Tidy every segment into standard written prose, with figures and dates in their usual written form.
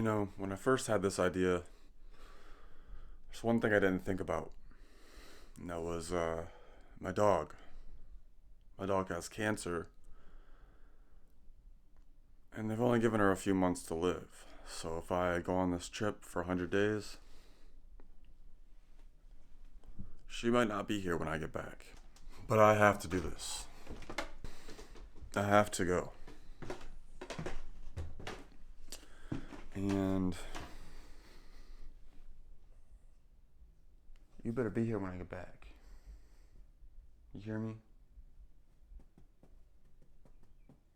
When I first had this idea, there's one thing I didn't think about, and that was my dog. My dog has cancer, and they've only given her a few months to live. So if I go on this trip for 100 days, she might not be here when I get back. But I have to do this. I have to go. And you better be here when I get back. You hear me?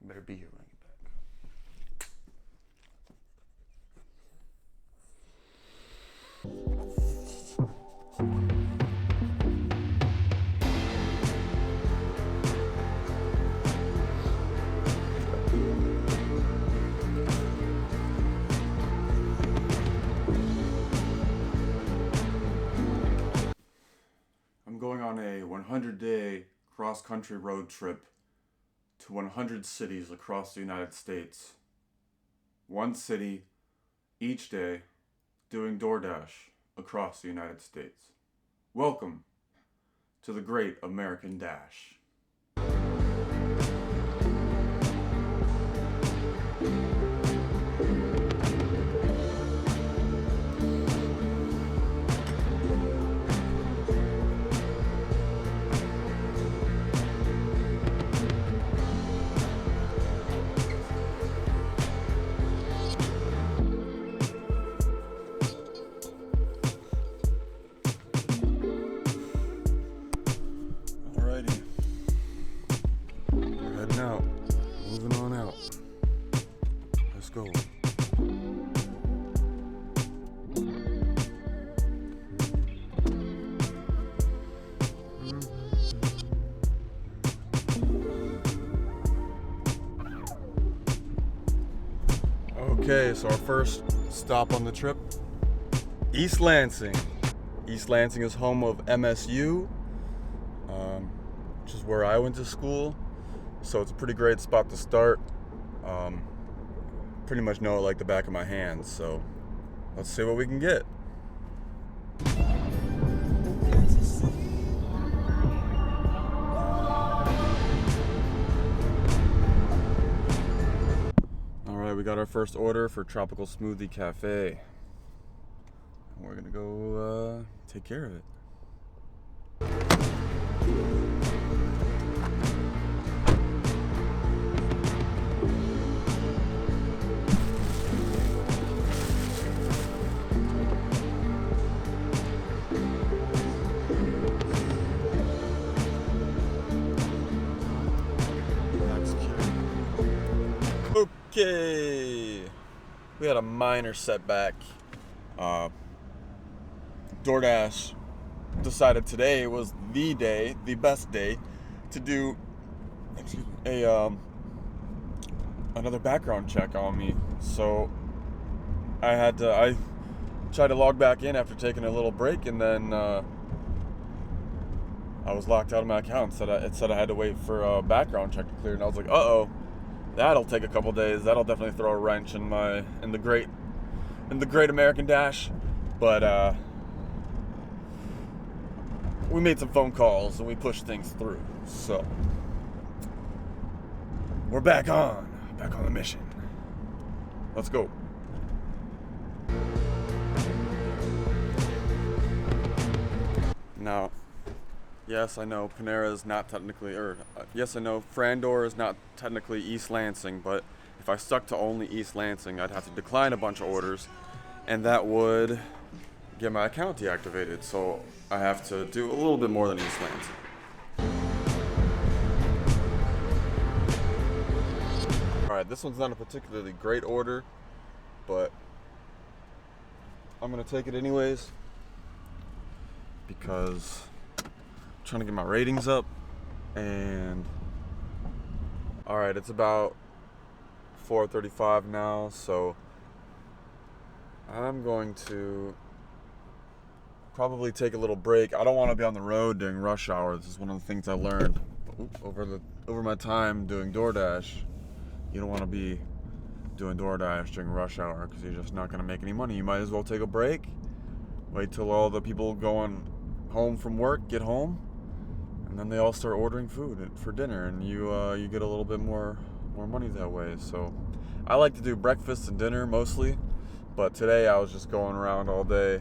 You better be here when I get back. I'm going on a 100-day cross-country road trip to 100 cities across the United States. One city each day, doing DoorDash across the United States. Welcome to the Great American Dash. Alrighty, we're heading out, moving on out. Let's go. Okay, so our first stop on the trip, East Lansing. East Lansing is home of MSU, which is where I went to school. So it's a pretty great spot to start. Pretty much know it like the back of my hand, so let's see what we can get. Alright, we got our first order for Tropical Smoothie Cafe. And we're gonna go take care of it. Okay, we had a minor setback. DoorDash decided today was the day, the best day, to do another background check on me. So I tried to log back in after taking a little break, and then I was locked out of my account. It said I had to wait for a background check to clear, and I was like, uh-oh. That'll take a couple days. That'll definitely throw a wrench in the great American Dash. But we made some phone calls and we pushed things through. So we're back on the mission. Let's go. Now, yes, I know Panera is not technically, yes, I know Frandor is not technically East Lansing, but if I stuck to only East Lansing, I'd have to decline a bunch of orders, and that would get my account deactivated, so I have to do a little bit more than East Lansing. Alright, this one's not a particularly great order, but I'm going to take it anyways, because trying to get my ratings up. And alright, it's about 4:35 now, so I'm going to probably take a little break. I don't want to be on the road during rush hour. This is one of the things I learned over my time doing DoorDash. You don't want to be doing DoorDash during rush hour because you're just not going to make any money. You might as well take a break, wait till all the people going home from work get home, and then they all start ordering food for dinner, and you get a little bit more money that way. So I like to do breakfast and dinner mostly, but today I was just going around all day.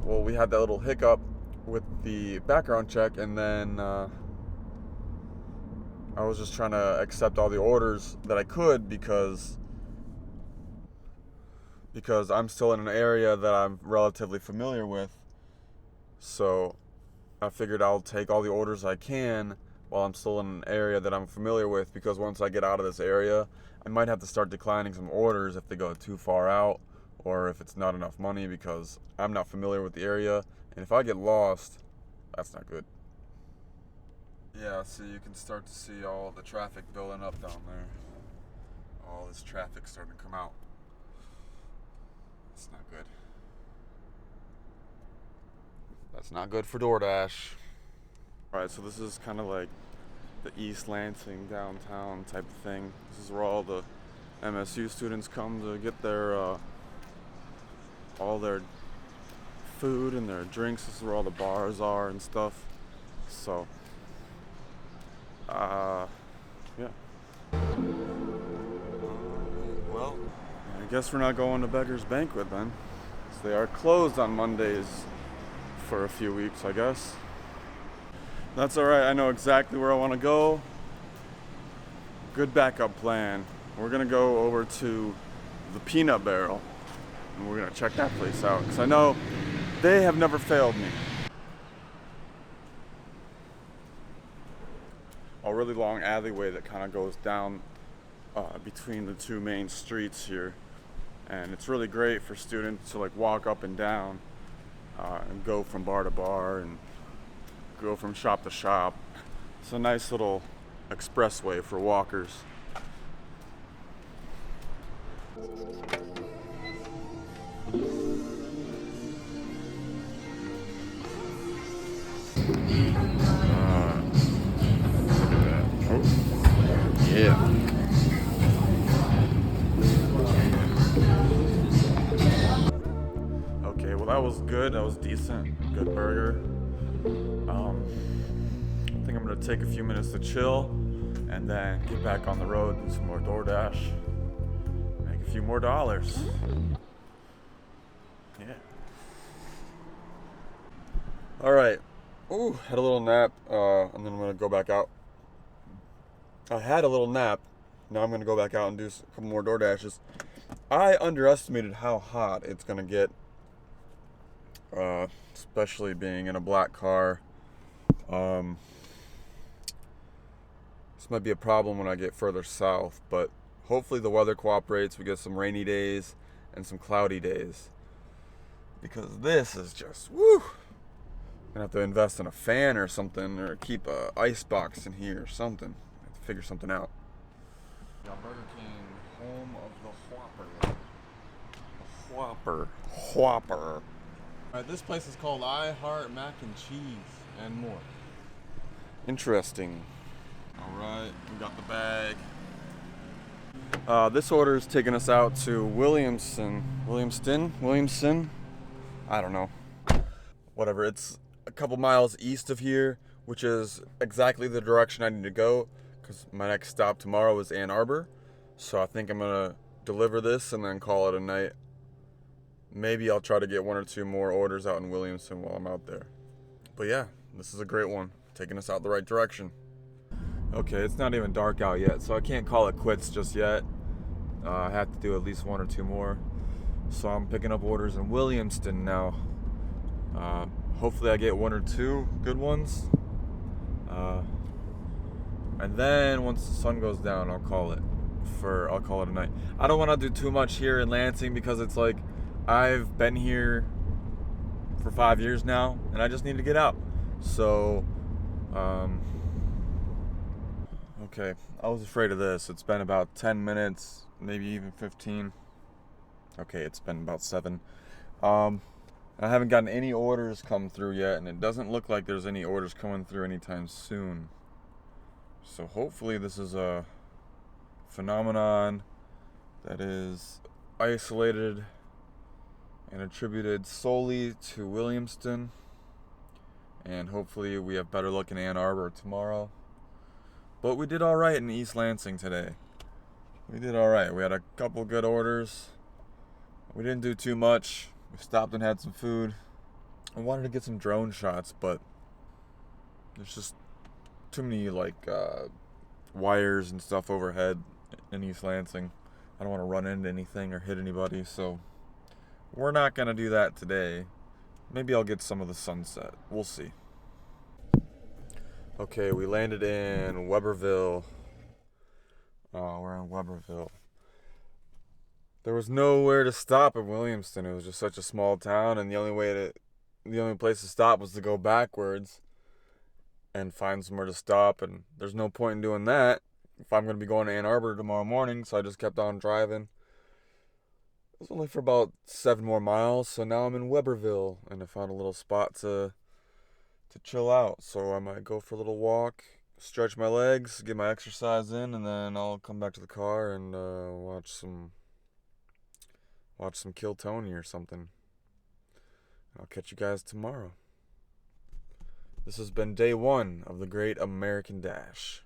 Well, we had that little hiccup with the background check, and then I was just trying to accept all the orders that I could because I'm still in an area that I'm relatively familiar with. So I figured I'll take all the orders I can while I'm still in an area that I'm familiar with, because once I get out of this area, I might have to start declining some orders if they go too far out or if it's not enough money because I'm not familiar with the area. And if I get lost, that's not good. Yeah, so you can start to see all the traffic building up down there. All this traffic starting to come out. That's not good. That's not good for DoorDash. Alright, so this is kind of like the East Lansing downtown type of thing. This is where all the MSU students come to get their all their food and their drinks. This is where all the bars are and stuff. So yeah. Well, I guess we're not going to Beggar's Banquet then. So they are closed on Mondays for a few weeks, I guess. That's alright, I know exactly where I want to go. Good backup plan. We're gonna go over to the Peanut Barrel and we're gonna check that place out because I know they have never failed me. A really long alleyway that kind of goes down between the two main streets here, and it's really great for students to like walk up and down and go from bar to bar and go from shop to shop. It's a nice little expressway for walkers. Yeah. Okay, well that was good. That was decent. Good burger. I think I'm gonna take a few minutes to chill and then get back on the road, do some more DoorDash, make a few more dollars. Yeah. All right. Ooh, had a little nap, and then I'm gonna go back out. I had a little nap. Now I'm gonna go back out and do a couple more DoorDashes. I underestimated how hot it's gonna get, especially being in a black car. This might be a problem when I get further south, but hopefully the weather cooperates. We get some rainy days and some cloudy days, because this is just woo. I'm gonna have to invest in a fan or something, or keep a ice box in here or something. I have to figure something out. Burger King, home of the Whopper. The Whopper. Alright, this place is called I Heart Mac and Cheese and more. Interesting. Alright, we got the bag. This order is taking us out to Williamson. I don't know. Whatever, it's a couple miles east of here, which is exactly the direction I need to go, because my next stop tomorrow is Ann Arbor. So I think I'm gonna deliver this and then call it a night. Maybe I'll try to get one or two more orders out in Williamson while I'm out there. But yeah, this is a great one, taking us out the right direction. Okay, it's not even dark out yet, so I can't call it quits just yet. I have to do at least one or two more. So I'm picking up orders in Williamston now. Hopefully I get one or two good ones. And then once the sun goes down, I'll call it a night. I don't want to do too much here in Lansing because it's like I've been here for 5 years now and I just need to get out. So okay, I was afraid of this. It's been about 10 minutes, maybe even 15. Okay, it's been about 7. I haven't gotten any orders come through yet, and it doesn't look like there's any orders coming through anytime soon. So hopefully this is a phenomenon that is isolated and attributed solely to Williamston. And hopefully we have better luck in Ann Arbor tomorrow. But we did alright in East Lansing today. We did alright. We had a couple good orders. We didn't do too much. We stopped and had some food. I wanted to get some drone shots, but there's just too many wires and stuff overhead in East Lansing. I don't want to run into anything or hit anybody, so we're not going to do that today. Maybe I'll get some of the sunset. We'll see. Okay, we landed in Weberville. Oh, we're in Weberville. There was nowhere to stop in Williamston. It was just such a small town, and the only place to stop was to go backwards and find somewhere to stop, and there's no point in doing that if I'm going to be going to Ann Arbor tomorrow morning, so I just kept on driving. It was only for about 7 more miles, so now I'm in Weberville, and I found a little spot to chill out, so I might go for a little walk, stretch my legs, get my exercise in, and then I'll come back to the car and watch some Kill Tony or something. I'll catch you guys tomorrow. This has been day 1 of the Great American Dash.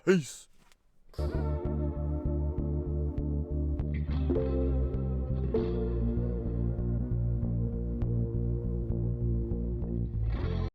Peace.